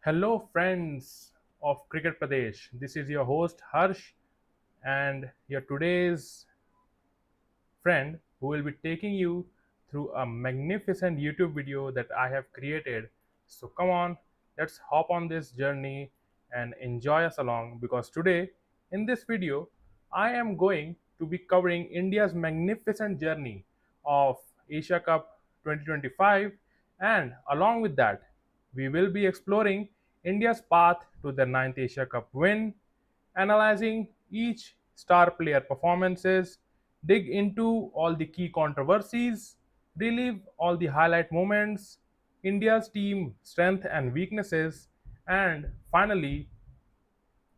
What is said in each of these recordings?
Hello, friends of Cricket Pradesh. This is your host Harsh, and your today's friend who will be taking you through a magnificent YouTube video that I have created. So, come on, let's hop on this journey and enjoy us along because today, in this video, I am going to be covering India's magnificent journey of Asia Cup 2025, and along with that, we will be exploring India's path to the ninth Asia Cup win, analyzing each star player performances, dig into all the key controversies, relive all the highlight moments, India's team strength and weaknesses, and finally,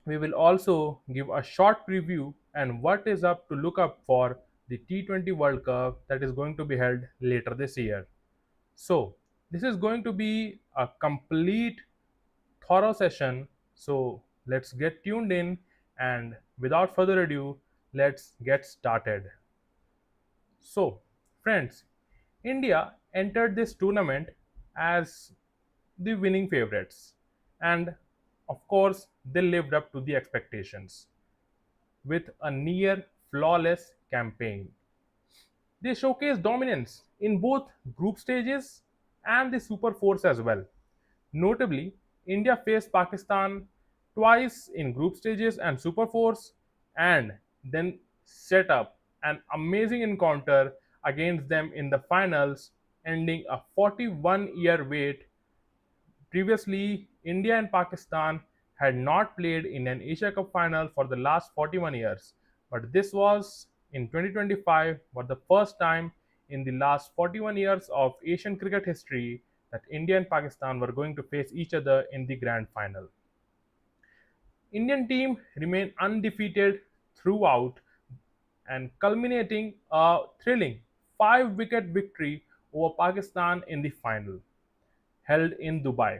we will also give a short preview and what is up to look up for the T20 World Cup that is going to be held later this year. So, this is going to be a complete thorough session. So let's get tuned in and without further ado, let's get started. So, friends, India entered this tournament as the winning favorites, and of course, they lived up to the expectations with a near flawless campaign. They showcased dominance in both group stages and the Super Fours as well. Notably, India faced Pakistan twice in group stages and Super Fours and then set up an amazing encounter against them in the finals, ending a 41-year wait. Previously, India and Pakistan had not played in an Asia Cup final for the last 41 years, but this was in 2025 for the first time in the last 41 years of Asian cricket history that India and Pakistan were going to face each other in the grand final. Indian team remained undefeated throughout and culminating a thrilling 5-wicket victory over Pakistan in the final held in Dubai.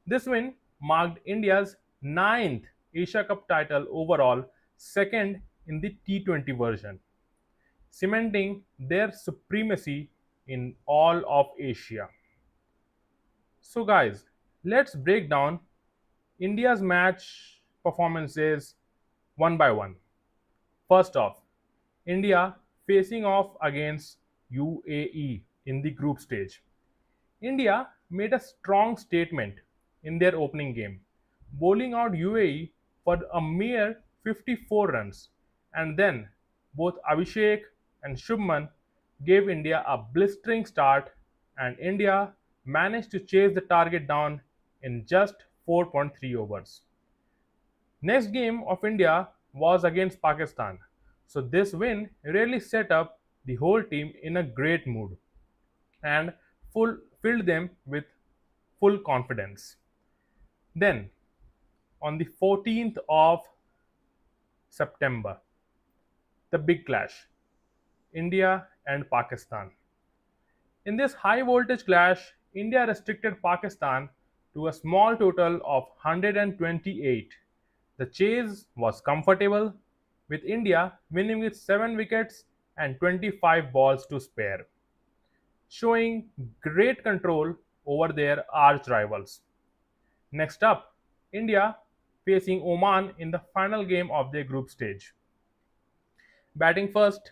This win marked India's ninth Asia Cup title overall, second in the T20 version, cementing their supremacy in all of Asia. So, guys, let's break down India's match performances one by one. First off, India facing off against UAE in the group stage. India made a strong statement in their opening game, bowling out UAE for a mere 54 runs, and then both Abhishek and Shubman gave India a blistering start, and India managed to chase the target down in just 4.3 overs. Next game of India was against Pakistan, so this win really set up the whole team in a great mood and filled them with full confidence. Then, on the 14th of September, the big clash India and Pakistan. In this high voltage clash, India restricted Pakistan to a small total of 128. The chase was comfortable, with India winning with 7 wickets and 25 balls to spare, showing great control over their arch rivals. Next up, India facing Oman in the final game of their group stage. Batting first,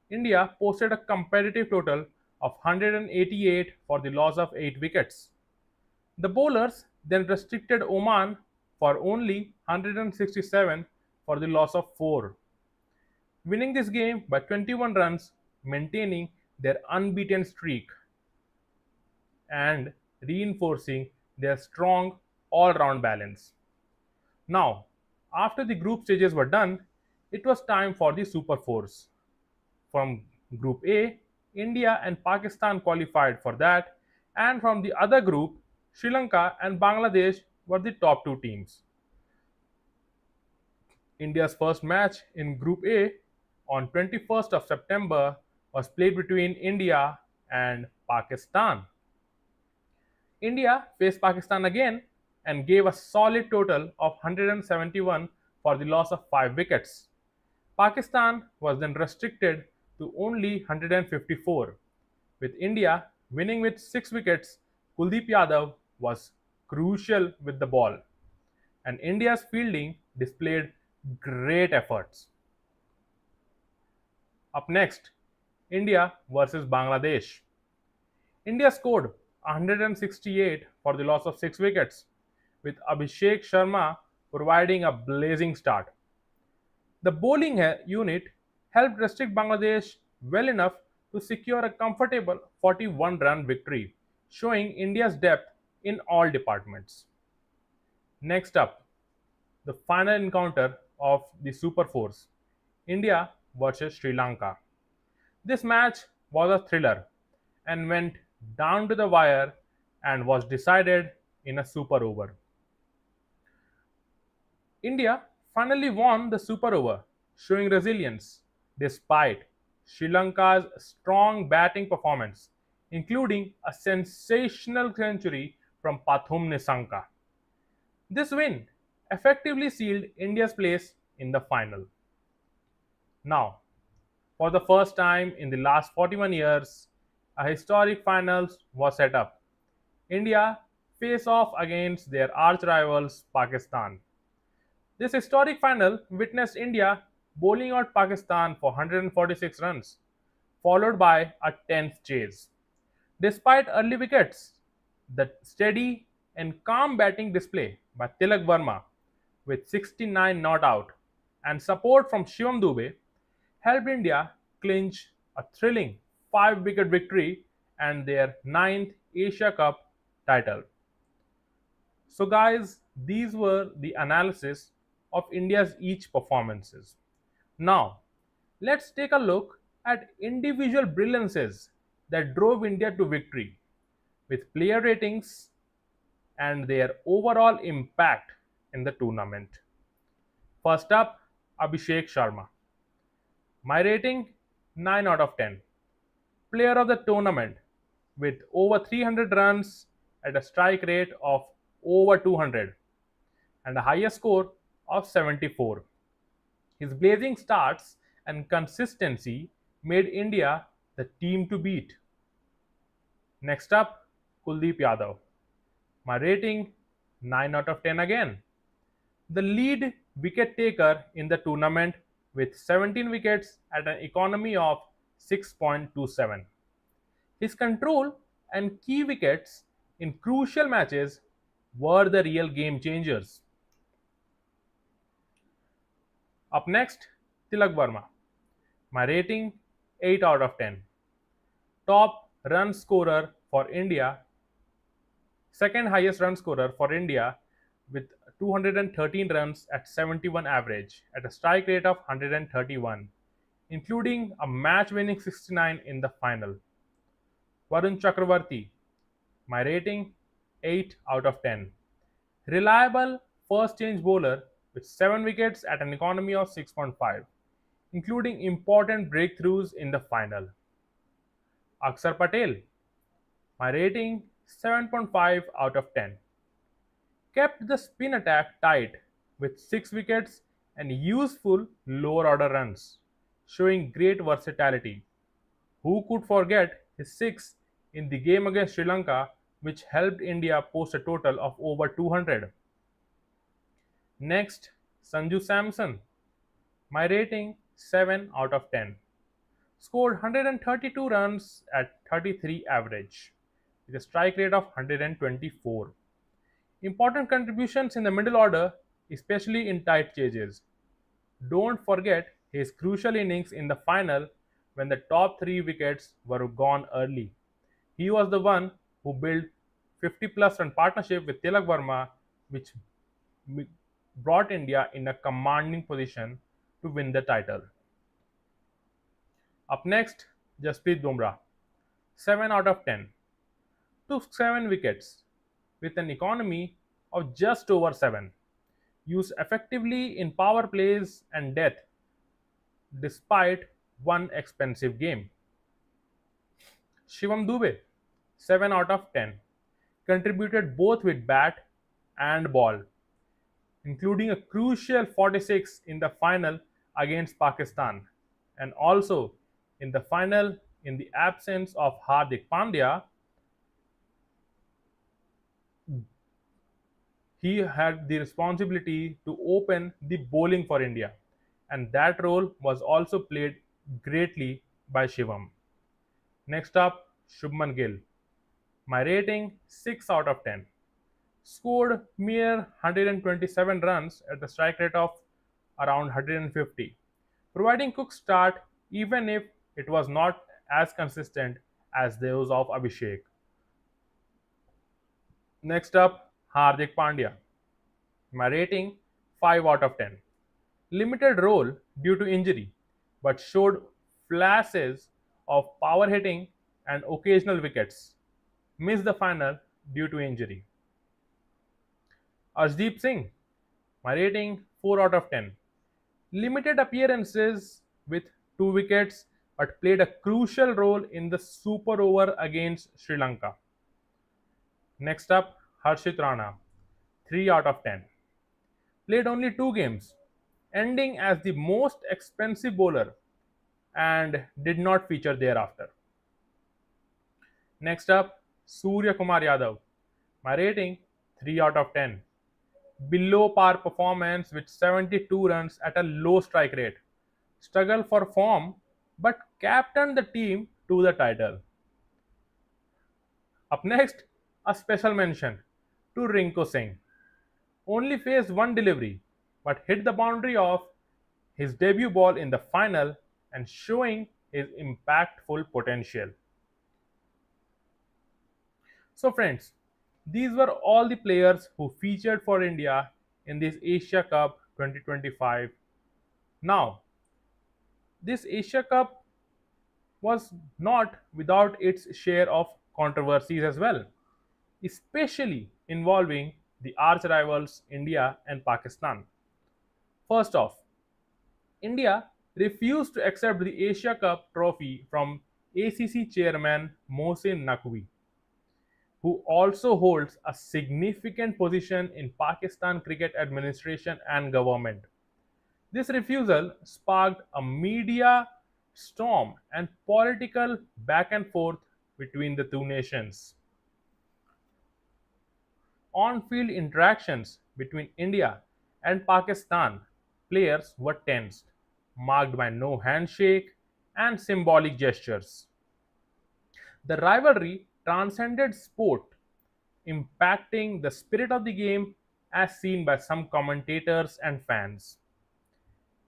India posted a competitive total of 188 for the loss of 8 wickets. The bowlers then restricted Oman for only 167 for the loss of 4, winning this game by 21 runs, maintaining their unbeaten streak and reinforcing their strong all round balance. Now, after the group stages were done, it was time for the Super Fours. From Group A, India and Pakistan qualified for that, and from the other group, Sri Lanka and Bangladesh were the top two teams. India's first match in Group A on 21st of September was played between India and Pakistan. India faced Pakistan again and gave a solid total of 171 for the loss of 5 wickets. Pakistan was then restricted to only 154, with India winning with 6 wickets. Kuldeep Yadav was crucial with the ball, and India's fielding displayed great efforts. Up next, India versus Bangladesh. India scored 168 for the loss of 6 wickets, with Abhishek Sharma providing a blazing start. The bowling unit helped restrict Bangladesh well enough to secure a comfortable 41-run victory, showing India's depth in all departments. Next up, the final encounter of the Super Force, India versus Sri Lanka. This match was a thriller and went down to the wire and was decided in a super over. India finally won the super over, showing resilience despite Sri Lanka's strong batting performance, including a sensational century from Pathum Nissanka. This win effectively sealed India's place in the final. Now, for the first time in the last 41 years, a historic finals was set up. India face off against their arch rivals Pakistan. This historic final witnessed India bowling out Pakistan for 146 runs, followed by a tense chase. Despite early wickets, the steady and calm batting display by Tilak Varma with 69 not out and support from Shivam Dube helped India clinch a thrilling 5 wicket victory and their ninth Asia Cup title. So, guys, these were the analysis of India's each performances. Now, let's take a look at individual brilliances that drove India to victory with player ratings and their overall impact in the tournament. First up, Abhishek Sharma. My rating 9 out of 10. Player of the tournament with over 300 runs at a strike rate of over 200 and a highest score of 74. His blazing starts and consistency made India the team to beat. Next up, Kuldeep Yadav. My rating 9 out of 10 again. The lead wicket taker in the tournament with 17 wickets at an economy of 6.27. His control and key wickets in crucial matches were the real game changers. Up next, Tilak Varma. My rating 8 out of 10. Top run scorer for India, second highest run scorer for India with 213 runs at 71 average at a strike rate of 131, including a match winning 69 in the final. Varun Chakravarti. My rating 8 out of 10. Reliable first change bowler with 7 wickets at an economy of 6.5, including important breakthroughs in the final. Akshar Patel. My rating 7.5 out of 10. Kept the spin attack tight with 6 wickets and useful lower order runs, showing great versatility. Who could forget his 6 in the game against Sri Lanka, which helped India post a total of over 200? Next, Sanju Samson. My rating 7 out of 10. Scored 132 runs at 33 average with a strike rate of 124. Important contributions in the middle order, especially in tight chases. Don't forget his crucial innings in the final when the top 3 wickets were gone early. He was the one who built 50 plus run partnership with Tilak Varma, which brought India in a commanding position to win the title. Up next, Jasprit Bumrah. 7 out of 10. Took 7 wickets with an economy of just over 7. Used effectively in power plays and death despite one expensive game. Shivam Dube. 7 out of 10. Contributed both with bat and ball, including a crucial 46 in the final against Pakistan and also in the final in the absence of Hardik Pandya. He had the responsibility to open the bowling for India, and that role was also played greatly by Shivam. Next up, Shubman Gill. My rating 6 out of 10. Scored mere 127 runs at a strike rate of around 150, providing Cook's start even if it was not as consistent as those of Abhishek. Next up, Hardik Pandya. My rating 5 out of 10. Limited role due to injury, but showed flashes of power hitting and occasional wickets. Missed the final due to injury. Arshdeep Singh, my rating 4 out of 10. Limited appearances with 2 wickets, but played a crucial role in the super over against Sri Lanka. Next up, Harshit Rana, 3 out of 10. Played only 2 games, ending as the most expensive bowler and did not feature thereafter. Next up, Surya Kumar Yadav. My rating 3 out of 10. Below par performance with 72 runs at a low strike rate. Struggle for form but captained the team to the title. Up next, a special mention to Rinku Singh. Only faced one delivery but hit the boundary of his debut ball in the final and showing his impactful potential. So, friends, these were all the players who featured for India in this Asia Cup 2025. Now, this Asia Cup was not without its share of controversies as well, especially involving the arch rivals India and Pakistan. First off, India refused to accept the Asia Cup trophy from ACC chairman Mohsin Naqvi, who also holds a significant position in Pakistan cricket administration and government. This refusal sparked a media storm and political back and forth between the two nations. On field interactions between India and Pakistan players were tensed, marked by no handshake and symbolic gestures. The rivalry transcended sport, impacting the spirit of the game as seen by some commentators and fans.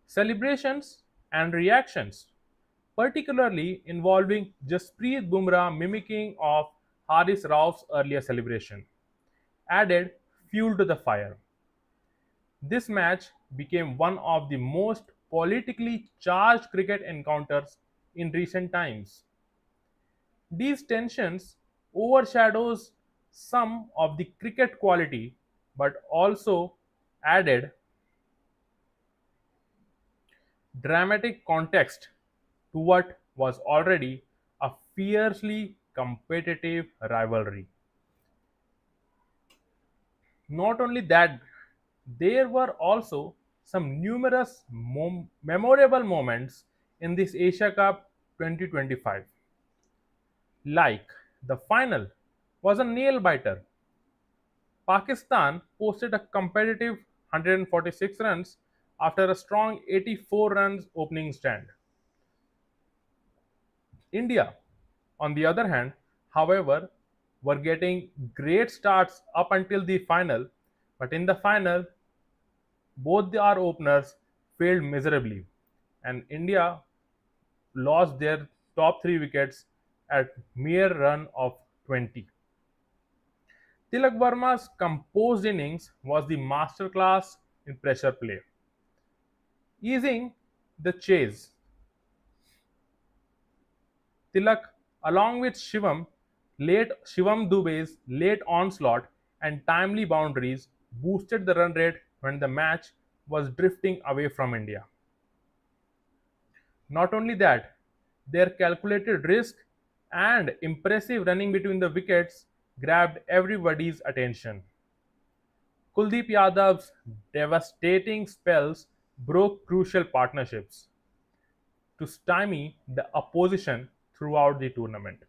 Celebrations and reactions, particularly involving Jasprit Bumrah mimicking of Haris Rauf's earlier celebration, added fuel to the fire. This match became one of the most politically charged cricket encounters in recent times. These tensions overshadows some of the cricket quality but also added dramatic context to what was already a fiercely competitive rivalry. Not only that, there were also some numerous memorable moments in this Asia Cup 2025. Like the final was a nail biter. Pakistan posted a competitive 146 runs after a strong 84 runs opening stand. India, on the other hand, however, were getting great starts up until the final, but in the final, both our openers failed miserably, and India lost their top 3 wickets at mere run of 20. Tilak Varma's composed innings was the masterclass in pressure play, easing the chase. Tilak, along with Shivam Dubey's late onslaught and timely boundaries, boosted the run rate when the match was drifting away from India. Not only that, their calculated risk and impressive running between the wickets grabbed everybody's attention. Kuldeep Yadav's devastating spells broke crucial partnerships to stymie the opposition throughout the tournament.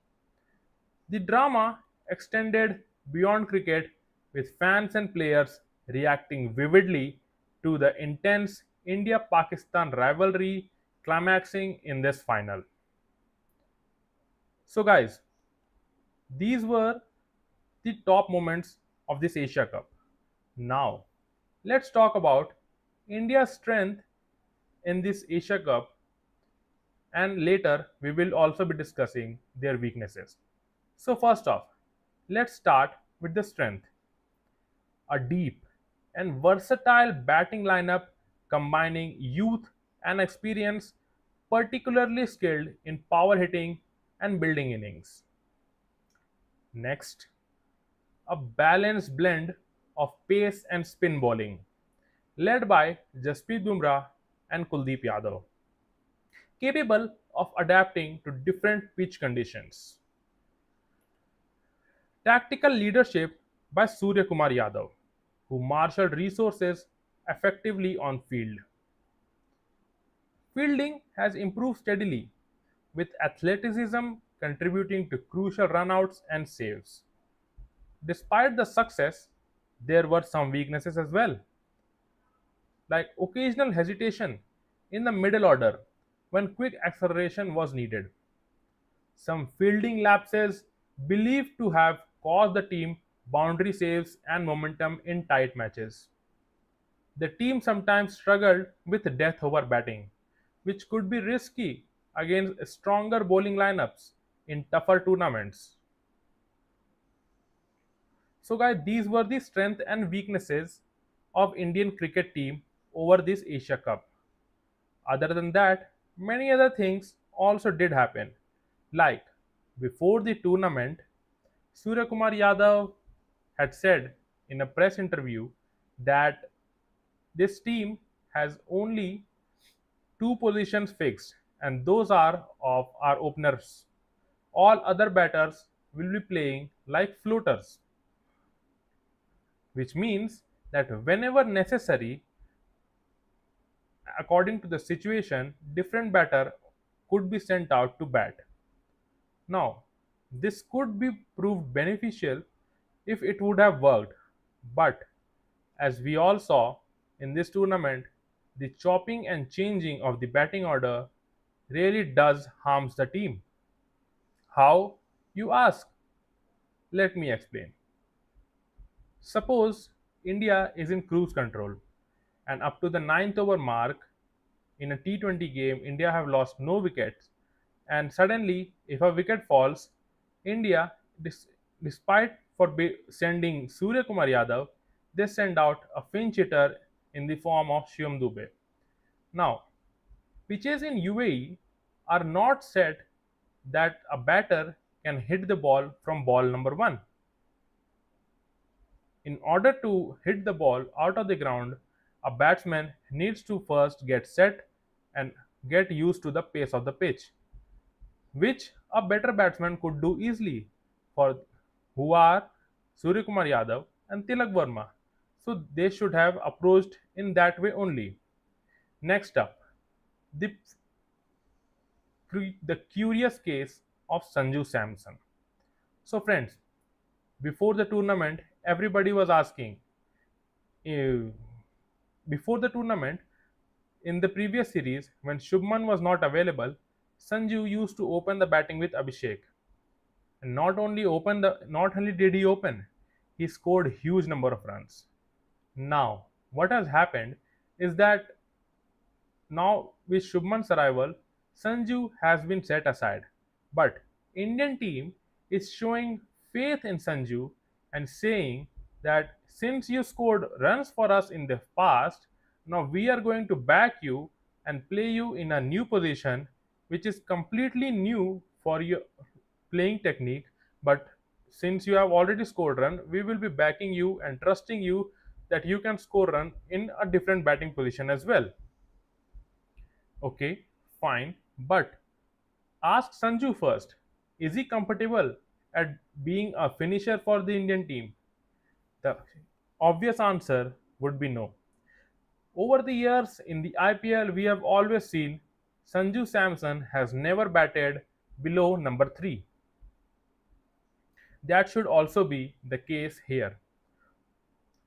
The drama extended beyond cricket with fans and players reacting vividly to the intense India Pakistan rivalry climaxing in this final. So, guys, these were the top moments of this Asia Cup. Now, let's talk about India's strength in this Asia Cup, and later we will also be discussing their weaknesses. So, first off, let's start with the strength. A deep and versatile batting lineup combining youth and experience, particularly skilled in power hitting and building innings. Next, a balanced blend of pace and spin bowling, led by Jasprit Bumrah and Kuldeep Yadav, capable of adapting to different pitch conditions. Tactical leadership by Surya Kumar Yadav, who marshaled resources effectively on field. Fielding has improved steadily, with athleticism contributing to crucial runouts and saves. Despite the success, there were some weaknesses as well, like occasional hesitation in the middle order when quick acceleration was needed. Some fielding lapses believed to have cost the team boundary saves and momentum in tight matches. The team sometimes struggled with death over batting, which could be risky against stronger bowling lineups in tougher tournaments. So, guys, these were the strengths and weaknesses of Indian cricket team over this Asia Cup. Other than that, many other things also did happen. Like before the tournament, Surya Kumar Yadav had said in a press interview that this team has only two positions fixed, and those are of our openers. All other batters will be playing like floaters, which means that whenever necessary, according to the situation, different batter could be sent out to bat. Now, this could be proved beneficial if it would have worked, but as we all saw in this tournament, the chopping and changing of the batting order really does harms the team. How, you ask? Let me explain. Suppose India is in cruise control and up to the ninth over mark in a T20 game, India have lost no wickets, and suddenly, if a wicket falls, India, despite for sending Surya Kumar Yadav, they send out a pinch hitter in the form of Shivam Dube. Now, pitches in UAE are not set that a batter can hit the ball from ball number one. In order to hit the ball out of the ground, a batsman needs to first get set and get used to the pace of the pitch, which a better batsman could do easily, for who are Surya Kumar Yadav and Tilak Varma. So they should have approached in that way only. Next up, the, the curious case of Sanju Samson. So, friends, before the tournament, everybody was asking, eh, before the tournament, in the previous series, when Shubman was not available, Sanju used to open the batting with Abhishek. And not only did he open, he scored huge number of runs. Now, what has happened is that now with Shubman's arrival, Sanju has been set aside. But Indian team is showing faith in Sanju and saying that since you scored runs for us in the past, now we are going to back you and play you in a new position which is completely new for your playing technique. But since you have already scored run, we will be backing you and trusting you that you can score run in a different batting position as well. Okay, fine. But ask Sanju first. Is he comfortable at being a finisher for the Indian team? The obvious answer would be no. Over the years in the IPL, we have always seen Sanju Samson has never batted below number 3. That should also be the case here.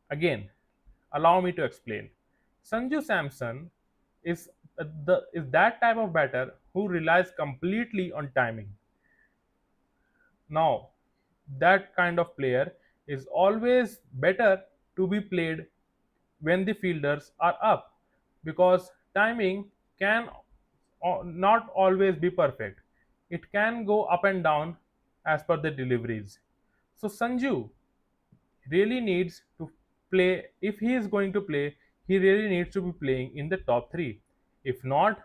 Again, Allow me to explain. Sanju Samson is is that type of batter who relies completely on timing. Now, that kind of player is always better to be played when the fielders are up, because timing can not always be perfect. It can go up and down as per the deliveries. So Sanju really needs to play. If he is going to play, he really needs to be playing in the top 3. If not,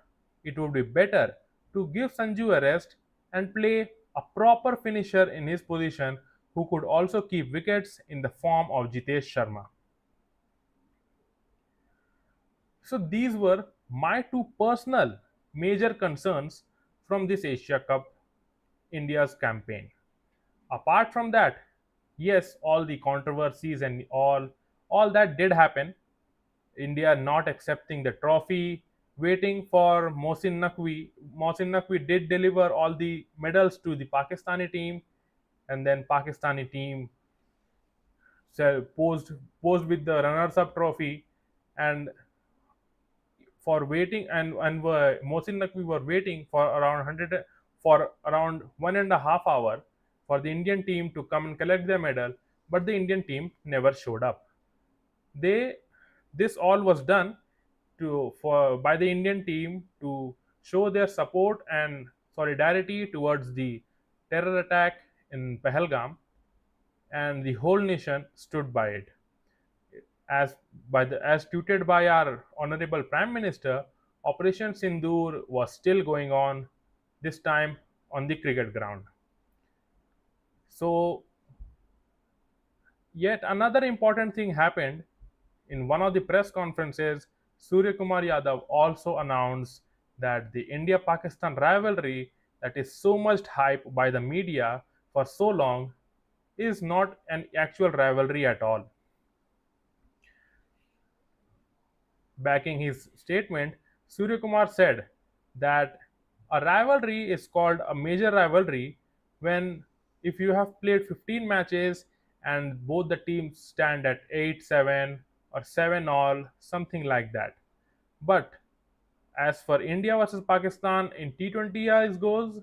it would be better to give Sanju a rest and play a proper finisher in his position who could also keep wickets in the form of Jitesh Sharma. So these were my two personal major concerns from this Asia Cup India's campaign. Apart from that, yes, all the controversies and all that did happen. India not accepting the trophy, waiting for Mohsin Naqvi. Mohsin Naqvi did deliver all the medals to the Pakistani team, and then Pakistani team posed with the runners-up trophy, and for waiting and were Mohsin Naqvi were waiting for around 100 for around 1.5 hours for the Indian team to come and collect their medal, but the Indian team never showed up. They This all was done to for by the Indian team to show their support and solidarity towards the terror attack in Pahalgam, and the whole nation stood by it. As tweeted by our honorable Prime Minister, Operation Sindoor was still going on, this time on the cricket ground. So, yet another important thing happened in one of the press conferences. Surya Kumar Yadav also announced that the India Pakistan rivalry, that is so much hyped by the media for so long, is not an actual rivalry at all. Backing his statement, Surya Kumar said that a rivalry is called a major rivalry when, if you have played 15 matches and both the teams stand at 8-7 or 7 all, something like that. But as for India versus Pakistan in T20 goes,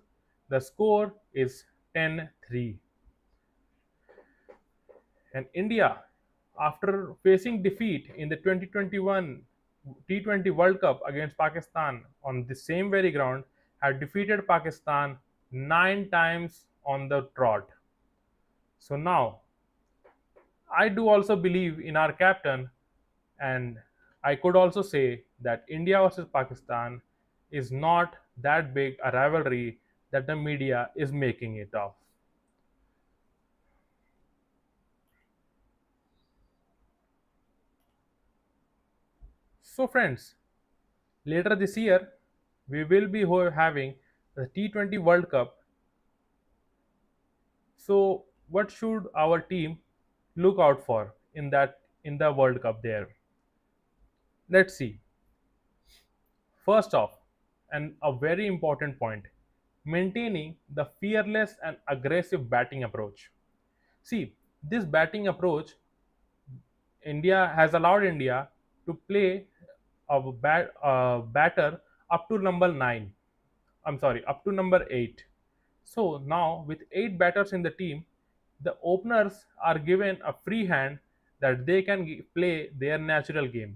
the score is 10-3. And India, after facing defeat in the 2021 T20 World Cup against Pakistan on the same very ground, had defeated Pakistan 9 times on the trot. So now, I do also believe in our captain, and I could also say that India versus Pakistan is not that big a rivalry that the media is making it of. So, friends, later this year, we will be having the T20 World Cup. So, what should our team look out for in the World Cup there? Let's see. First off, and a very important point, maintaining the fearless and aggressive batting approach. See, this batting approach, India has allowed India to play batter up to number 9. I'm sorry, up to number 8. So now, with 8 batters in the team, the openers are given a free hand that they can play their natural game.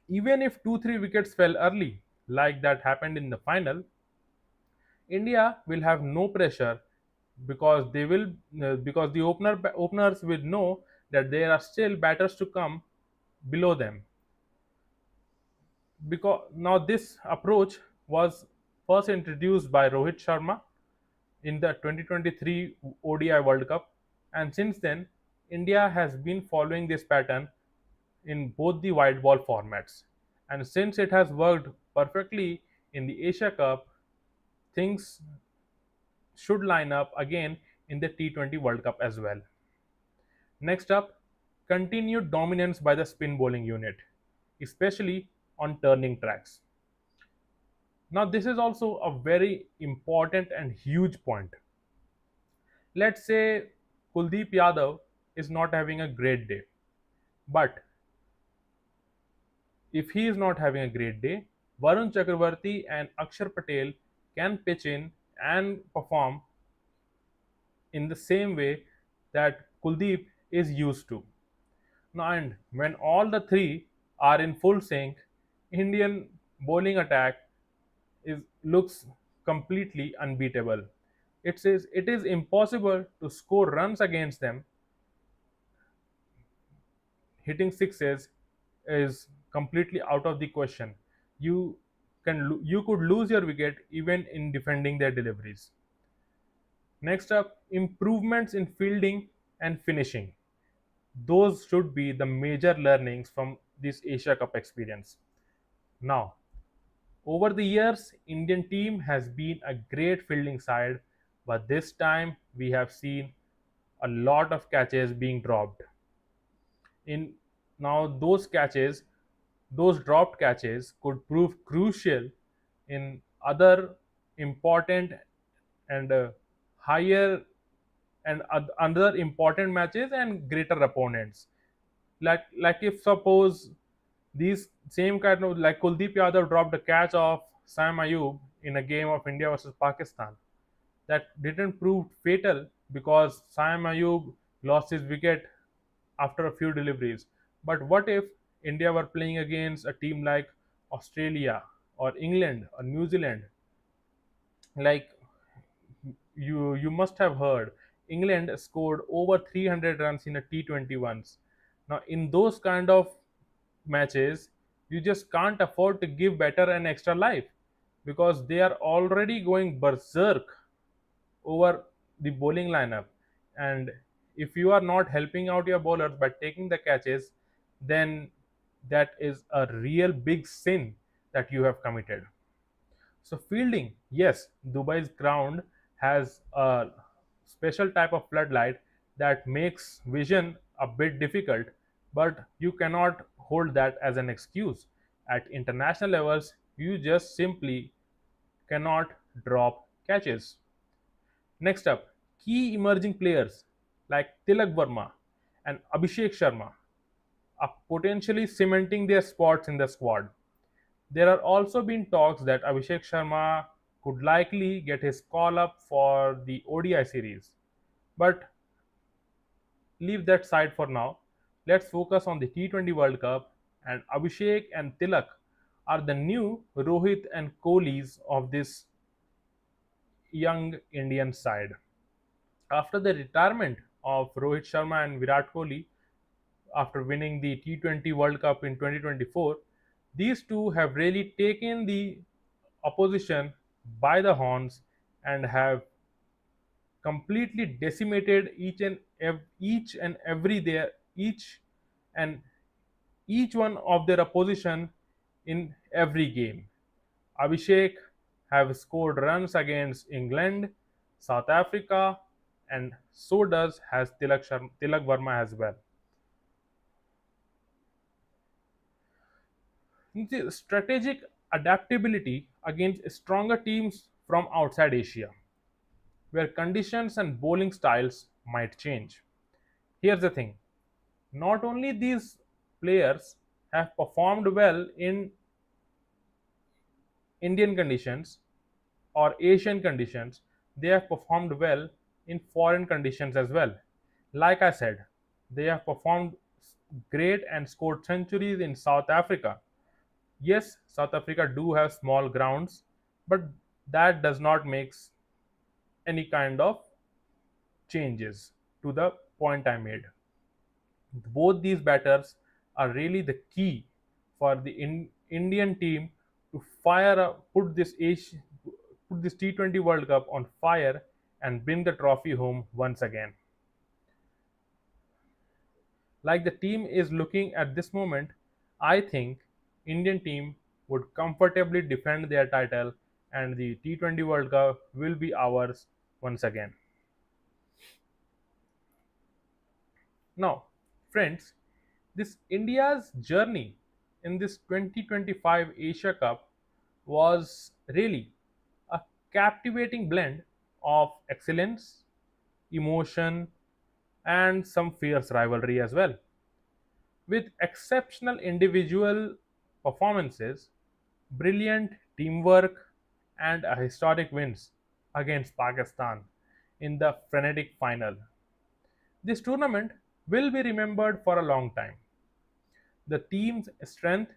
Even if 2-3 wickets fell early, like that happened in the final, India will have no pressure, because because the openers will know that there are still batters to come below them. Because now this approach was first introduced by Rohit Sharma in the 2023 ODI World Cup, and since then India has been following this pattern in both the white ball formats. And since it has worked perfectly in the Asia Cup, things should line up again in the T20 World Cup as well. Next up, continued dominance by the spin bowling unit, especially on turning tracks. Now, this is also a very important and huge point. Let's say Kuldeep Yadav is not having a great day. But if he is not having a great day, Varun Chakravarti and Akshar Patel can pitch in and perform in the same way that Kuldeep is used to. Now, and when all the three are in full sync, Indian bowling attack looks completely unbeatable. It is impossible to score runs against them. Hitting sixes is completely out of the question. You you could lose your wicket even in defending their deliveries. Next up, improvements in fielding and finishing. Those should be the major learnings from this Asia Cup experience. Now, over the years, Indian team has been a great fielding side, but this time we have seen a lot of catches being dropped. In now those dropped catches could prove crucial in other important and higher and other important matches and greater opponents. Like if suppose these same kind of like Kuldeep Yadav dropped a catch of Sam Ayub in a game of India versus Pakistan that didn't prove fatal because Sam Ayub lost his wicket after a few deliveries. But what if India were playing against a team like Australia or England or New Zealand? Like you must have heard, England scored over 300 runs in a T20 once. Now in those kind of matches, you just can't afford to give better an extra life because they are already going berserk over the bowling lineup. And if you are not helping out your bowlers by taking the catches, then that is a real big sin that you have committed. So fielding, yes, Dubai's ground has a special type of floodlight that makes vision a bit difficult, but you cannot hold that as an excuse. At international levels, you just simply cannot drop catches. Next up, key emerging players like Tilak Varma and Abhishek Sharma are potentially cementing their spots in the squad. There are also been talks that Abhishek Sharma could likely get his call up for the ODI series. But leave that side for now. Let's focus on the T20 World Cup, and Abhishek and Tilak are the new Rohit and Kohlis of this young Indian side. After the retirement of Rohit Sharma and Virat Kohli after winning the T20 World Cup in 2024, these two have really taken the opposition by the horns and have completely decimated each and every their and each one of their opposition in every game. Abhishek have scored runs against England, South Africa, and so does has Tilak Varma as well. The strategic adaptability against stronger teams from outside Asia, where conditions and bowling styles might change. Here's the thing, not only these players have performed well in Indian conditions or Asian conditions, they have performed well in foreign conditions as well. Like I said, they have performed great and scored centuries in South Africa. Yes, South Africa do have small grounds, but that does not make any kind of changes to the point I made. Both these batters are really the key for the Indian team to fire up, put this T20 World Cup on fire and bring the trophy home once again. Like the team is looking at this moment, I think Indian team would comfortably defend their title and the T20 World Cup will be ours once again. Now, friends, this India's journey in this 2025 Asia Cup was really a captivating blend of excellence, emotion, and some fierce rivalry as well. With exceptional individual performances, brilliant teamwork, and a historic wins against Pakistan in the frenetic final. This tournament will be remembered for a long time. The team's strength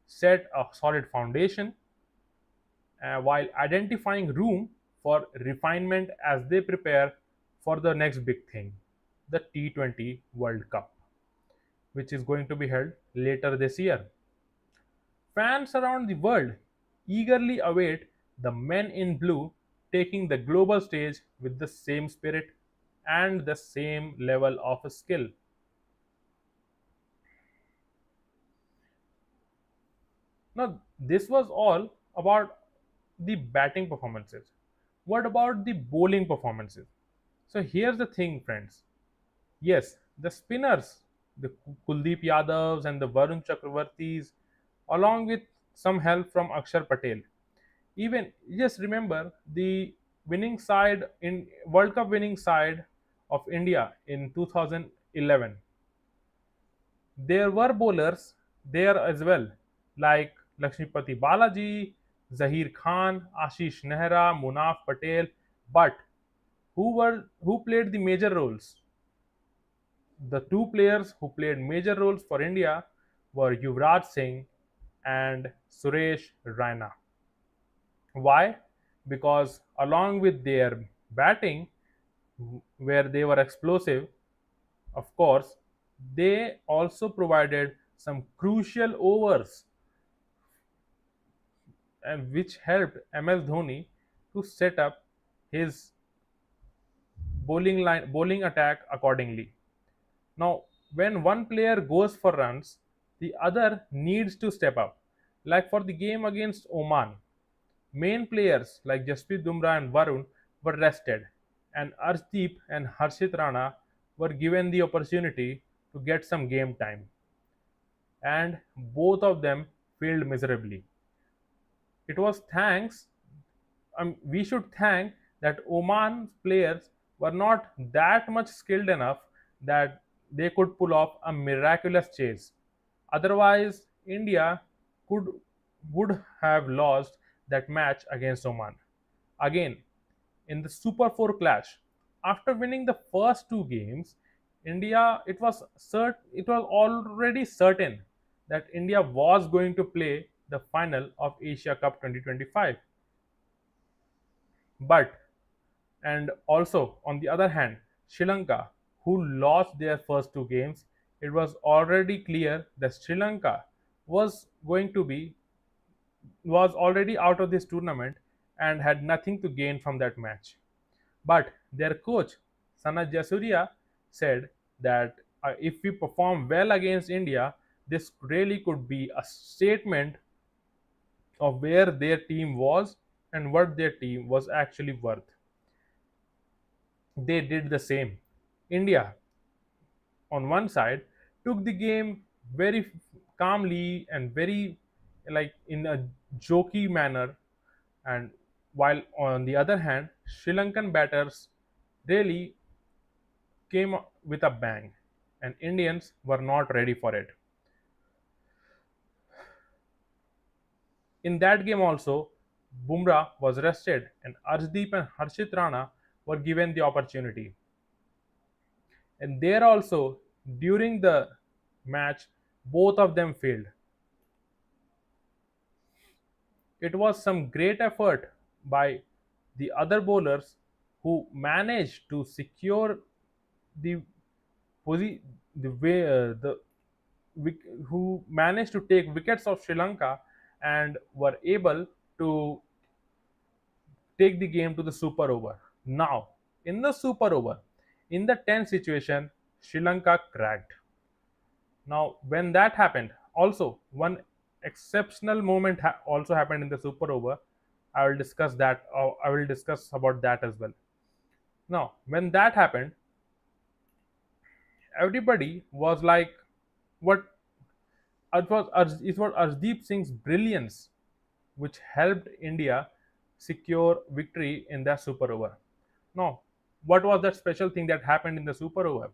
set a solid foundation while identifying room for refinement as they prepare for the next big thing, the T20 World Cup, which is going to be held later this year. Fans around the world eagerly await the men in blue taking the global stage with the same spirit and the same level of skill. Now, this was all about the batting performances. What about the bowling performances? So, here's the thing, friends. Yes, the spinners, the Kuldeep Yadavs and the Varun Chakravartis, along with some help from Akshar Patel. Even just remember the winning side in World Cup winning side of India in 2011. There were bowlers there as well, like Lakshmipati Balaji, Zahir Khan, Ashish Nehra, Munaf Patel. But who played the major roles? The two players who played major roles for India were Yuvraj Singh and Suresh Raina. Why? Because along with their batting, where they were explosive, of course, they also provided some crucial overs and which helped MS Dhoni to set up his bowling attack accordingly. Now, when one player goes for runs, the other needs to step up. Like for the game against Oman, main players like Jasprit Bumrah and Varun were rested, and Arshdeep and Harshit Rana were given the opportunity to get some game time, and both of them failed miserably. It was thanks, we should thank that Oman players were not that much skilled enough that they could pull off a miraculous chase. Otherwise, India could would have lost that match against Oman. Again, in the Super 4 clash, after winning the first two games, it was already certain that India was going to play the final of Asia Cup 2025. But and also on the other hand, Sri Lanka, who lost their first two games, it was already clear that Sri Lanka was going to be was already out of this tournament and had nothing to gain from that match. But their coach, Sanat Jasuria, said that if we perform well against India, this really could be a statement of where their team was and what their team was actually worth. They did the same. India, on one side, took the game very calmly and very like in a jokey manner, and while on the other hand, Sri Lankan batters really came with a bang, and Indians were not ready for it. In that game also, Bumrah was rested, and Arshdeep and Harshit Rana were given the opportunity. And there also, during the match, both of them failed. It was some great effort by the other bowlers who managed to secure the the way the who managed to take wickets of Sri Lanka and were able to take the game to the super over. Now, in the super over, in the 10 situation, Sri Lanka cracked. Now, when that happened, also one exceptional moment also happened in the super over. I will discuss that. I will discuss about that as well. Now, when that happened, everybody was like, "What?" It was Arshdeep Singh's brilliance which helped India secure victory in that super over. Now, what was that special thing that happened in the super over?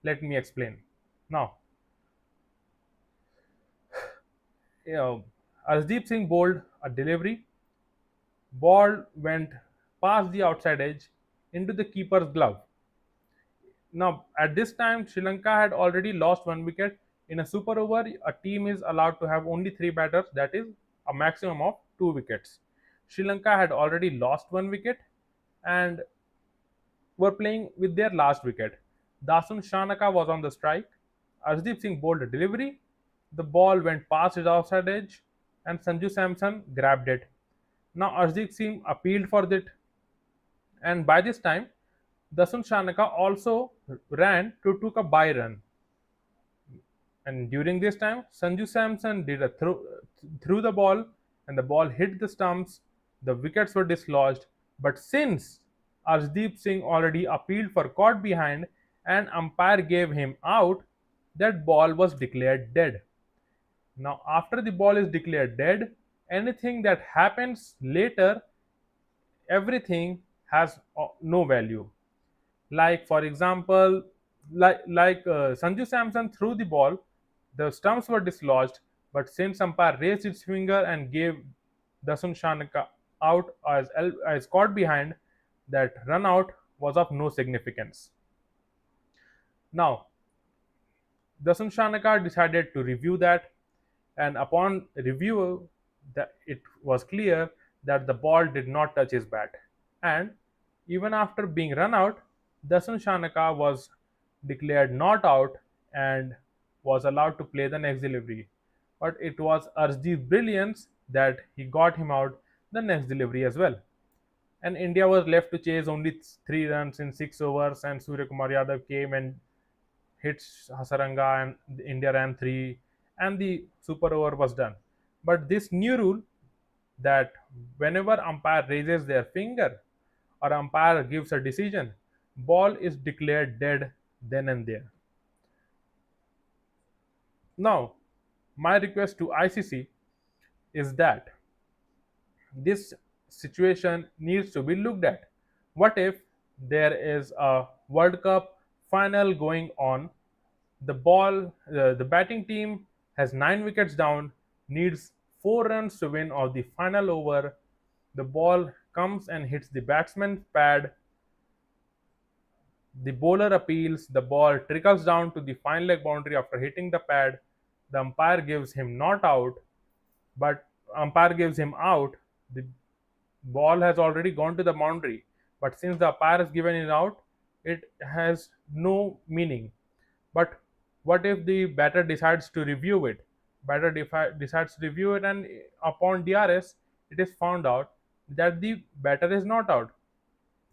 Let me explain. Now, you know, Arshdeep Singh bowled a delivery. Ball went past the outside edge into the keeper's glove. Now, at this time, Sri Lanka had already lost one wicket. In a super over, a team is allowed to have only three batters, that is, a maximum of two wickets. Sri Lanka had already lost one wicket and were playing with their last wicket. Dasun Shanaka was on the strike. Arshdeep Singh bowled a delivery. The ball went past his outside edge and Sanju Samson grabbed it. Now Arshdeep Singh appealed for it, and by this time Dasun Shanaka also ran to took a bye run. And during this time, Sanju Samson did a threw the ball, and the ball hit the stumps. The wickets were dislodged. But since Arshdeep Singh already appealed for caught behind and umpire gave him out, that ball was declared dead. Now, after the ball is declared dead, anything that happens later, everything has no value. Like for example, Sanju Samson threw the ball, the stumps were dislodged, but since umpire raised its finger and gave Dasun Shanaka out as caught behind, that run out was of no significance. Now, Dasun Shanaka decided to review that, and upon review, it was clear that the ball did not touch his bat. And even after being run out, Dasun Shanaka was declared not out and was allowed to play the next delivery. But it was Arshdeep's brilliance that he got him out the next delivery as well. And India was left to chase only 3 runs in 6 overs, and Surya Kumar Yadav came and hit Hasaranga, and India ran three, and the super over was done. But this new rule that whenever umpire raises their finger or umpire gives a decision, ball is declared dead then and there. Now, my request to ICC is that this situation needs to be looked at. What if there is a World Cup final going on? The batting team has 9 wickets down, needs 4 runs to win of the final over. The ball comes and hits the batsman's pad. The bowler appeals, the ball trickles down to the fine leg boundary after hitting the pad. The umpire gives him not out, but umpire gives him out. The ball has already gone to the boundary, but since the umpire has given it out, it has no meaning. But what if the batter decides to review it? Decides to review it, and upon DRS, it is found out that the batter is not out.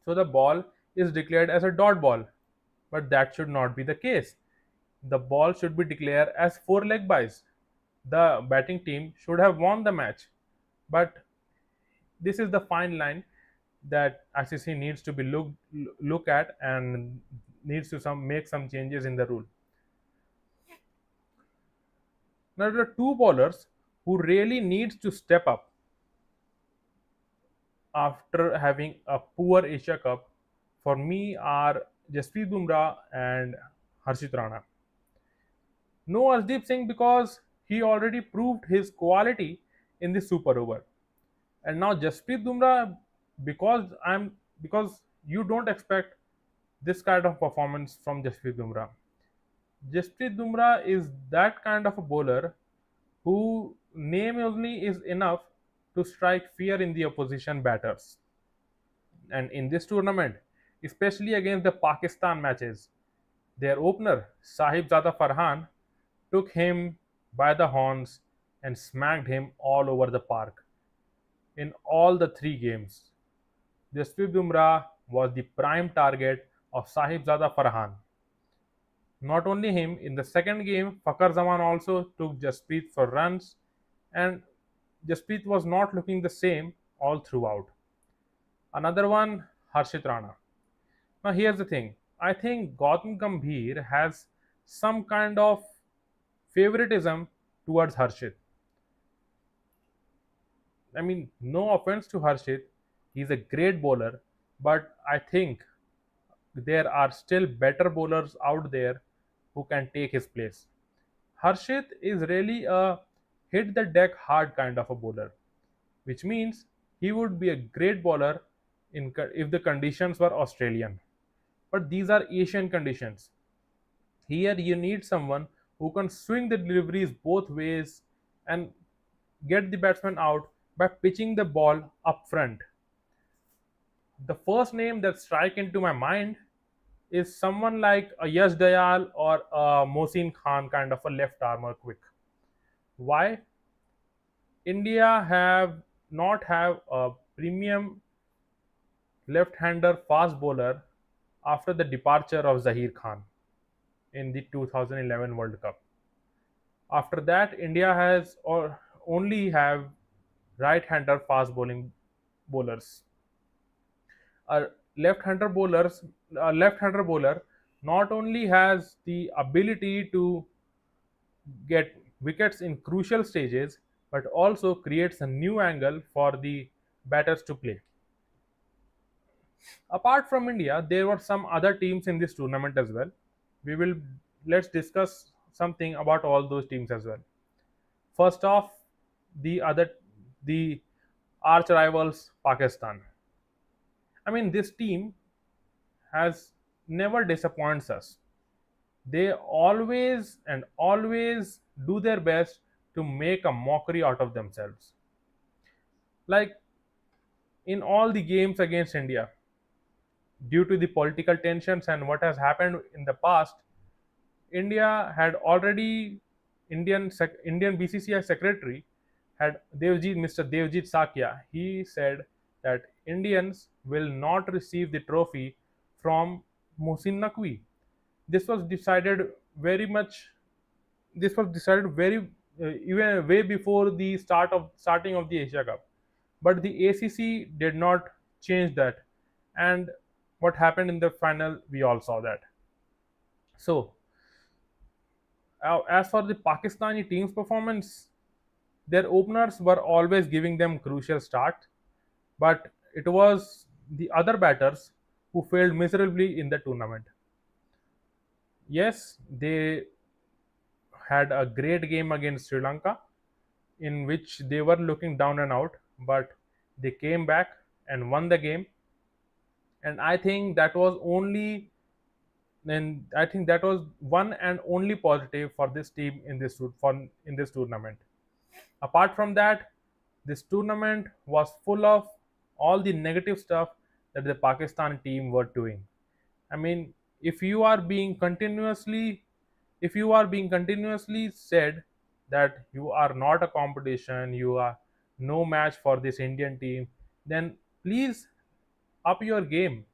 So the ball is declared as a dot ball, but that should not be the case. The ball should be declared as four leg byes. The batting team should have won the match, but this is the fine line that ICC needs to be look at and needs to make some changes in the rule. Now there are two bowlers who really needs to step up after having a poor Asia Cup. For me, are Jasprit Bumrah and Harshit Rana. No Arshdeep Singh because he already proved his quality in the super over. And now Jasprit Bumrah, because you don't expect this kind of performance from Jasprit Bumrah. Jasprit Bumrah is that kind of a bowler who name only is enough to strike fear in the opposition batters. And in this tournament, especially against the Pakistan matches, their opener Sahibzada Farhan took him by the horns and smacked him all over the park. In all the three games, Jasprit Bumrah was the prime target of Sahibzada Farhan. Not only him, in the second game, Fakhar Zaman also took Jasprit for runs, and Jasprit was not looking the same all throughout. Another one, Harshit Rana. Now, here's the thing, I think Gautam Gambhir has some kind of favoritism towards Harshit. I mean, no offense to Harshit, he's a great bowler, but I think there are still better bowlers out there who can take his place. Harshit is really a hit the deck hard kind of a bowler, which means he would be a great bowler if the conditions were Australian. But these are Asian conditions. Here you need someone who can swing the deliveries both ways and get the batsman out by pitching the ball up front. The first name that strike into my mind is someone like a Yash Dayal or a Mohsin Khan kind of a left armour quick. Why? India have not have a premium left-hander fast bowler after the departure of Zahir Khan in the 2011 World Cup. After that, India has or only have right-hander fast bowling bowlers. A left-hander bowler not only has the ability to get wickets in crucial stages, but also creates a new angle for the batters to play. Apart from India, there were some other teams in this tournament as well. We will Let's discuss something about all those teams as well. First off, the arch rivals Pakistan. I mean, this team has never disappoints us. They always and always do their best to make a mockery out of themselves. Like in all the games against India, due to the political tensions and what has happened in the past, India had already Indian BCCI secretary had Mr. Devjit Sakya. He said that Indians will not receive the trophy from Mohsin Naqvi. This was decided very much. This was decided very even way before the starting of the Asia Cup. But the ACC did not change that, and what happened in the final, we all saw that. So, as for the Pakistani team's performance, their openers were always giving them crucial start, but it was the other batters who failed miserably in the tournament. Yes, they had a great game against Sri Lanka, in which they were looking down and out, but they came back and won the game. And I think that was one and only positive for this team in this tournament. Apart from that, this tournament was full of all the negative stuff that the Pakistan team were doing. I mean, if you are being continuously if you are being continuously said that you are not a competition, you are no match for this Indian team, then please up your game.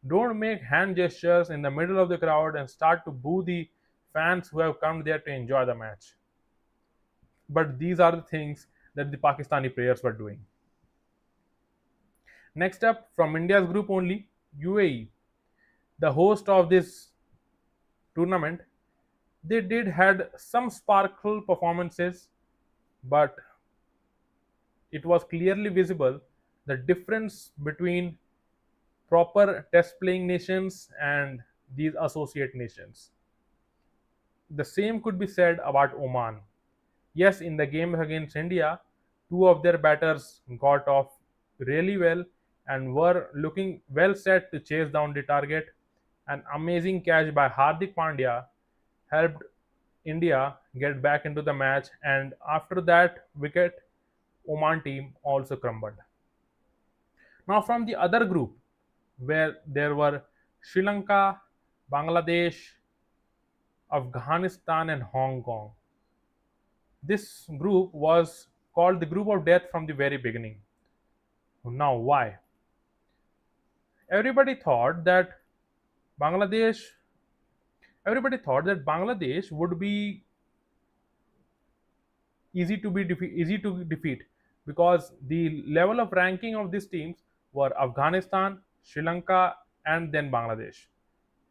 Don't make hand gestures in the middle of the crowd and start to boo the fans who have come there to enjoy the match. But these are the things that the Pakistani players were doing. Next up, from India's group only, UAE, the host of this tournament. They did had some sparkle performances, but it was clearly visible the difference between proper test playing nations and these associate nations. The same could be said about Oman. Yes, in the game against India, two of their batters got off really well and were looking well set to chase down the target. An amazing catch by Hardik Pandya helped India get back into the match, and after that wicket, Oman team also crumbled. Now, from the other group, where there were Sri Lanka, Bangladesh, Afghanistan, and Hong Kong. This group was called the group of death from the very beginning. Now, why? Everybody thought that Bangladesh everybody thought that Bangladesh would be easy to defeat because the level of ranking of these teams were Afghanistan, Sri Lanka, and then Bangladesh.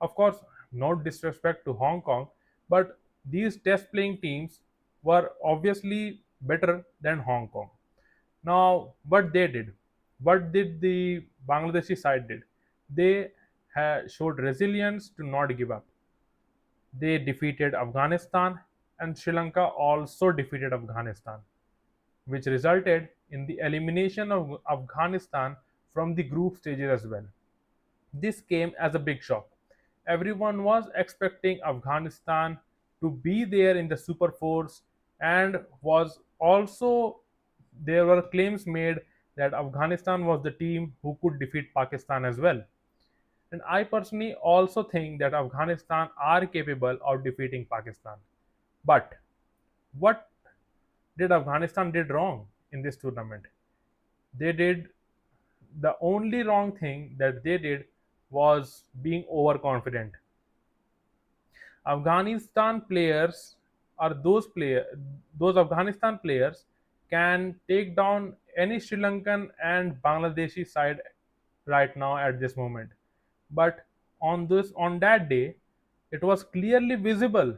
Of course, no disrespect to Hong Kong, but these test playing teams were obviously better than Hong Kong. Now, what did the Bangladeshi side did? They showed resilience to not give up. They defeated Afghanistan and Sri Lanka also defeated Afghanistan, which resulted in the elimination of Afghanistan from the group stages as well. This came as a big shock. Everyone was expecting Afghanistan to be there in the Super Force, and was also there were claims made that Afghanistan was the team who could defeat Pakistan as well. And I personally also think that Afghanistan are capable of defeating Pakistan. But what did Afghanistan did wrong in this tournament? They did the only wrong thing that they did was being overconfident. Afghanistan players are those Afghanistan players can take down any Sri Lankan and Bangladeshi side right now at this moment. But on that day, it was clearly visible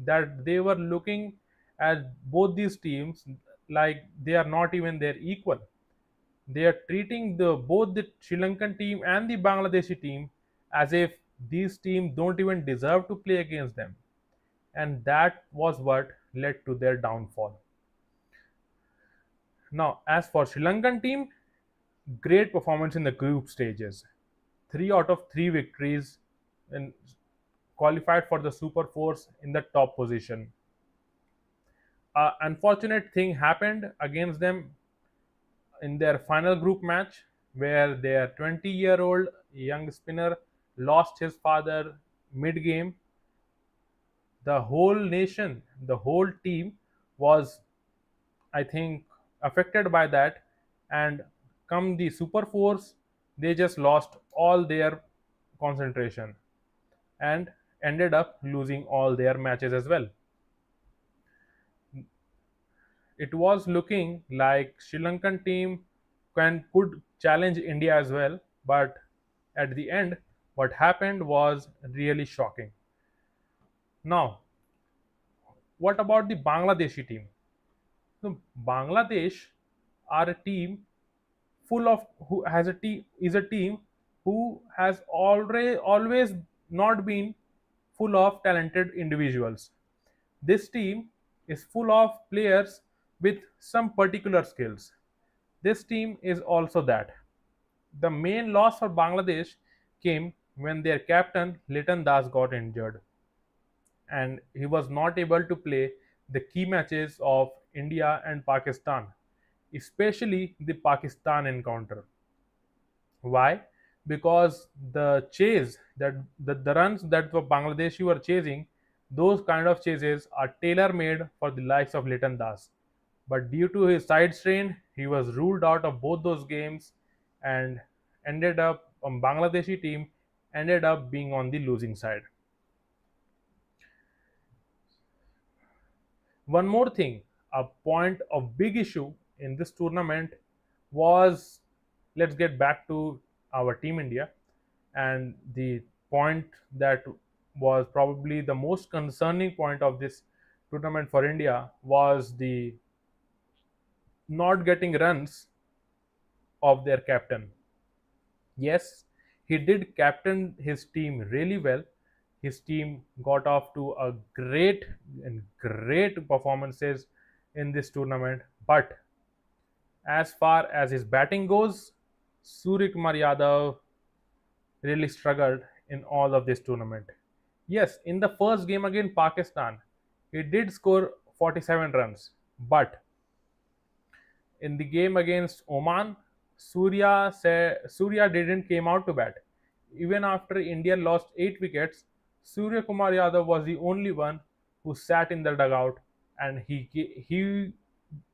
that they were looking at both these teams like they are not even their equal. They are treating the both the Sri Lankan team and the Bangladeshi team as if these teams don't even deserve to play against them, and that was what led to their downfall. Now, as for Sri Lankan team, great performance in the group stages. 3 out of 3 victories and qualified for the Super Force in the top position. Unfortunate thing happened against them in their final group match, where their 20-year-old young spinner lost his father mid game. The whole nation, the whole team was, I think, affected by that, and come the Super Force, they just lost all their concentration and ended up losing all their matches as well. It was looking like Sri Lankan team could challenge India as well, but at the end, what happened was really shocking. Now, what about the Bangladeshi team? So Bangladesh are a team full of who has a team is a team who has always not been full of talented individuals. This team is full of players with some particular skills. This team is also that. The main loss for Bangladesh came when their captain Litan Das got injured, and he was not able to play the key matches of India and Pakistan, especially the Pakistan encounter. Why? Because the chase that the runs that the Bangladeshi were chasing, those kind of chases are tailor made for the likes of Litan Das. But due to his side strain, he was ruled out of both those games, and ended up Bangladeshi team ended up being on the losing side. One more thing, a point of big issue in this tournament was, let's get back to our team India, and the point that was probably the most concerning point of this tournament for India was the not getting runs of their captain. Yes, he did captain his team really well. His team got off to a great performances in this tournament. But as far as his batting goes, Surya Kumar Yadav really struggled in all of this tournament. Yes, in the first game against Pakistan, he did score 47 runs, but in the game against Oman, Surya didn't came out to bat. Even after India lost 8 wickets, Surya Kumar Yadav was the only one who sat in the dugout, and he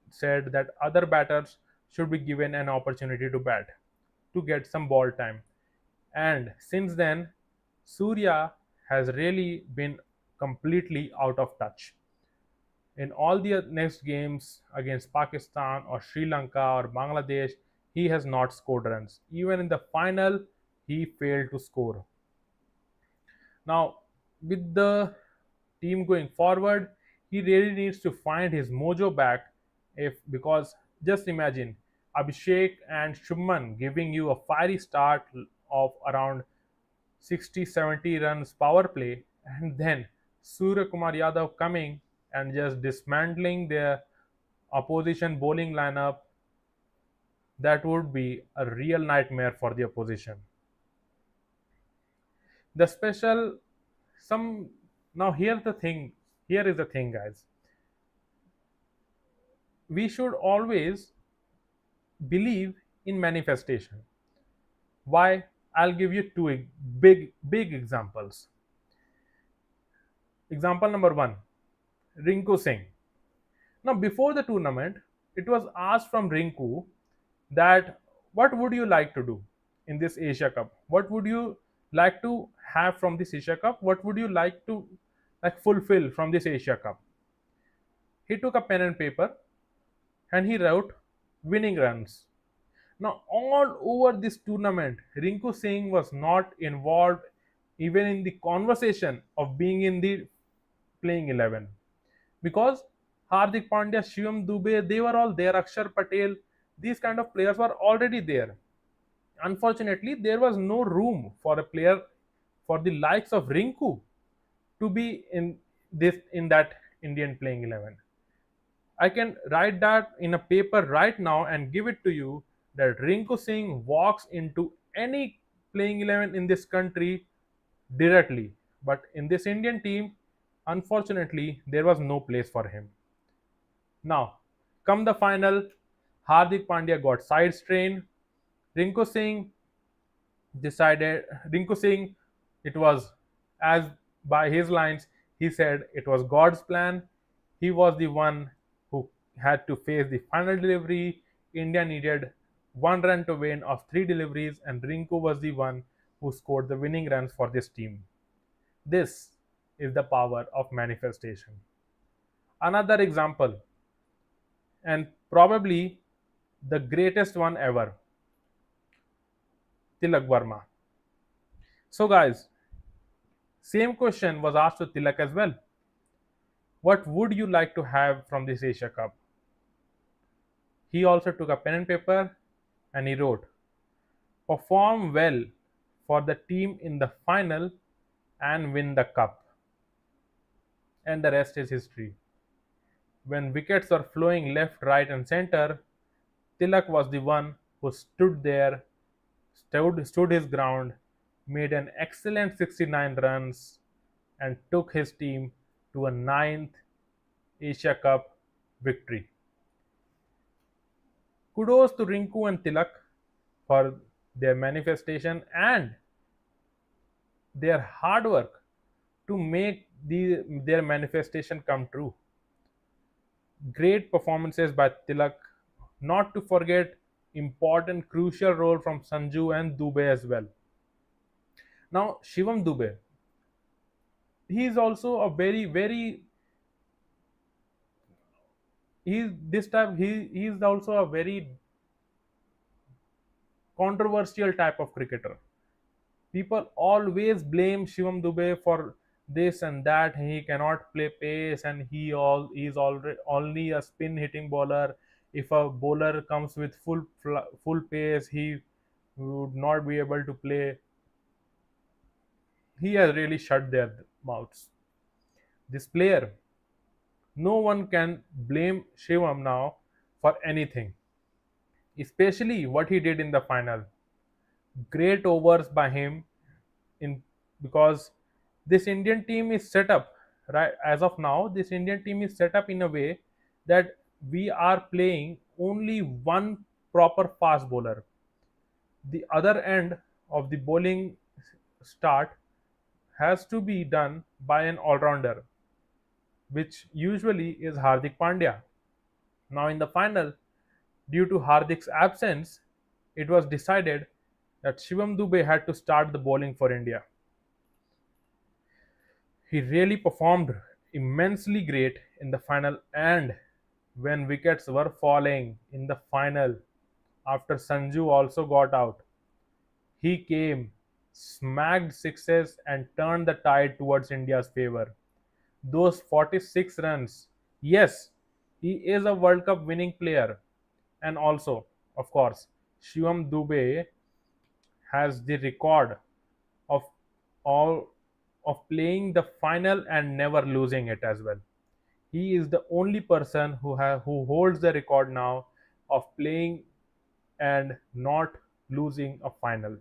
said that other batters should be given an opportunity to bat to get some ball time. And since then, Surya has really been completely out of touch. In all the next games against Pakistan or Sri Lanka or Bangladesh, he has not scored runs. Even in the final, he failed to score. Now, with the team going forward, he really needs to find his mojo back. If because just imagine Abhishek and Shubman giving you a fiery start of around 60 70 runs power play, and then Surya Kumar Yadav coming and just dismantling their opposition bowling lineup, that would be a real nightmare for the opposition. The special some Now here is the thing, guys. We should always believe in manifestation. Why? I'll give you two big examples. Example number one, Rinku Singh. Now, before the tournament, it was asked from Rinku that what would you like to do in this Asia Cup? What would you like to have from this Asia Cup? What would you like to fulfill from this Asia Cup? He took a pen and paper and he wrote winning runs. Now, all over this tournament, Rinku Singh was not involved even in the conversation of being in the playing 11, because Hardik Pandya, Shivam Dubey, they were all there. Akshar Patel, these kind of players were already there. Unfortunately, there was no room for a player for the likes of Rinku to be in that Indian playing 11. I can write that in a paper right now and give it to you that Rinku Singh walks into any playing 11 in this country directly. But in this Indian team, unfortunately, there was no place for him. Now, come the final, Hardik Pandya got side strain. Rinku Singh decided, Rinku Singh, it was as by his lines, he said it was God's plan. He was the one who had to face the final delivery. India needed 1 run to win of 3 deliveries, and Rinku was the one who scored the winning runs for this team. This is the power of manifestation. Another example, and probably the greatest one ever, Tilak Varma. So, guys, same question was asked to Tilak as well. What would you like to have from this Asia Cup? He also took a pen and paper and he wrote, perform well for the team in the final and win the cup. And the rest is history. When wickets were flowing left, right, and center, Tilak was the one who stood there, stood his ground, made an excellent 69 runs, and took his team to a ninth Asia Cup victory. Kudos to Rinku and Tilak for their manifestation and their hard work to make their manifestation come true. Great performances by Tilak, not to forget important crucial role from Sanju and Dubey as well. Now Shivam Dubey, he is also a very he's this type he is also a very controversial type of cricketer. People always blame Shivam Dubey for this and that. He cannot play pace, and he's already only a spin hitting bowler. If a bowler comes with full pace, he would not be able to play. He has really shut their mouths. This player, no one can blame Shivam now for anything, especially what he did in the final. Great overs by him in because this Indian team is set up right as of now. This Indian team is set up in a way that we are playing only one proper fast bowler. The other end of the bowling start has to be done by an all-rounder, which usually is Hardik Pandya. Now in the final, due to Hardik's absence, it was decided that Shivam Dubey had to start the bowling for India. He really performed immensely great in the final, and when wickets were falling in the final, after Sanju also got out, he came, smacked sixes, and turned the tide towards India's favor. Those 46 runs, yes, he is a World Cup winning player, and also, of course, Shivam Dubey has the record of all of playing the final and never losing it as well. He is the only person who holds the record now of playing and not losing a final.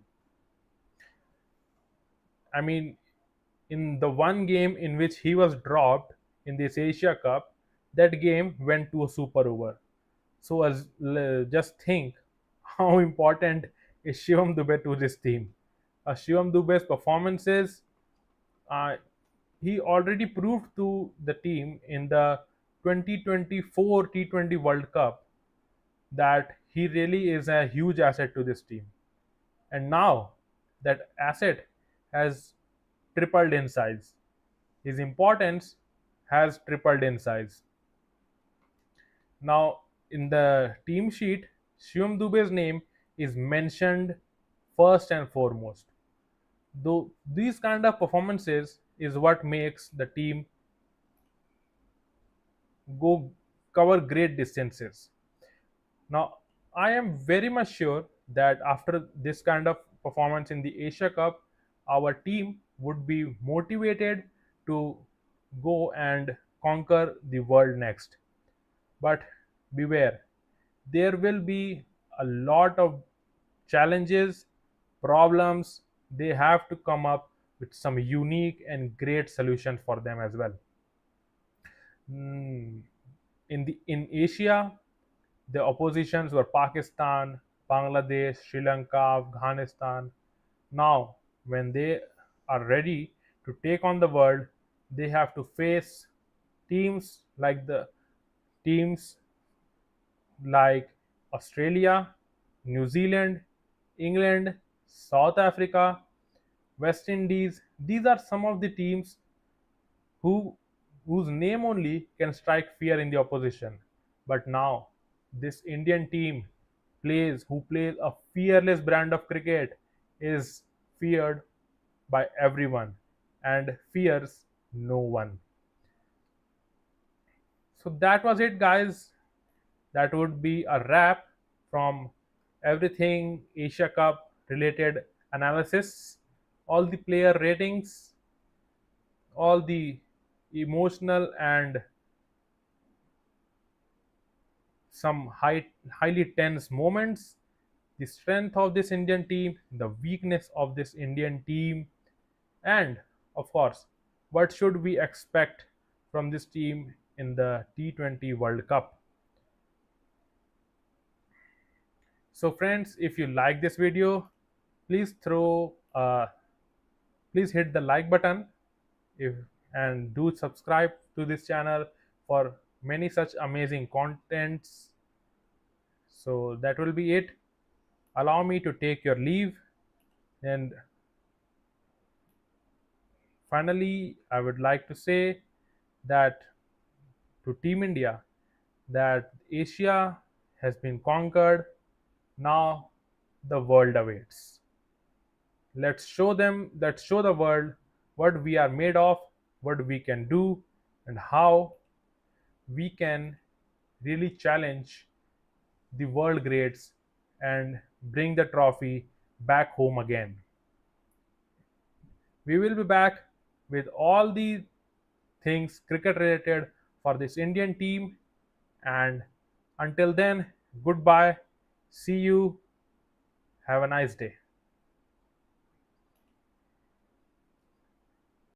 I mean, in the one game in which he was dropped in this Asia Cup, that game went to a super over. So just think how important is Shivam Dubey to this team. Shivam Dubey's performances, uh, he already proved to the team in the 2024 T20 World Cup that he really is a huge asset to this team. And now that asset has tripled in size. His importance has tripled in size. Now, in the team sheet, Shivam Dubey's name is mentioned first and foremost. Though these kind of performances is what makes the team go cover great distances. Now, I am very much sure that after this kind of performance in the Asia Cup, our team would be motivated to go and conquer the world next. But beware, there will be a lot of challenges, problems. They have to come up with some unique and great solution for them as well. Mm, in Asia, the oppositions were Pakistan, Bangladesh, Sri Lanka, Afghanistan. Now, when they are ready to take on the world, they have to face teams like the teams like Australia, New Zealand, England, South Africa, West Indies. These are some of the teams who whose name only can strike fear in the opposition. But now this Indian team who plays a fearless brand of cricket is feared by everyone and fears no one. So that was it, guys. That would be a wrap from everything Asia Cup related analysis, all the player ratings, all the emotional and some highly tense moments, the strength of this Indian team, the weakness of this Indian team, and of course, what should we expect from this team in the T20 World Cup. So friends, if you like this video, please please hit the like button if and do subscribe to this channel for many such amazing contents. So that will be it. Allow me to take your leave, and finally I would like to say that to Team India that Asia has been conquered. Now the world awaits. Let's show the world what we are made of, what we can do, and how we can really challenge the world greats and bring the trophy back home again. We will be back with all the things cricket related for this Indian team, and until then, goodbye. See you. Have a nice day.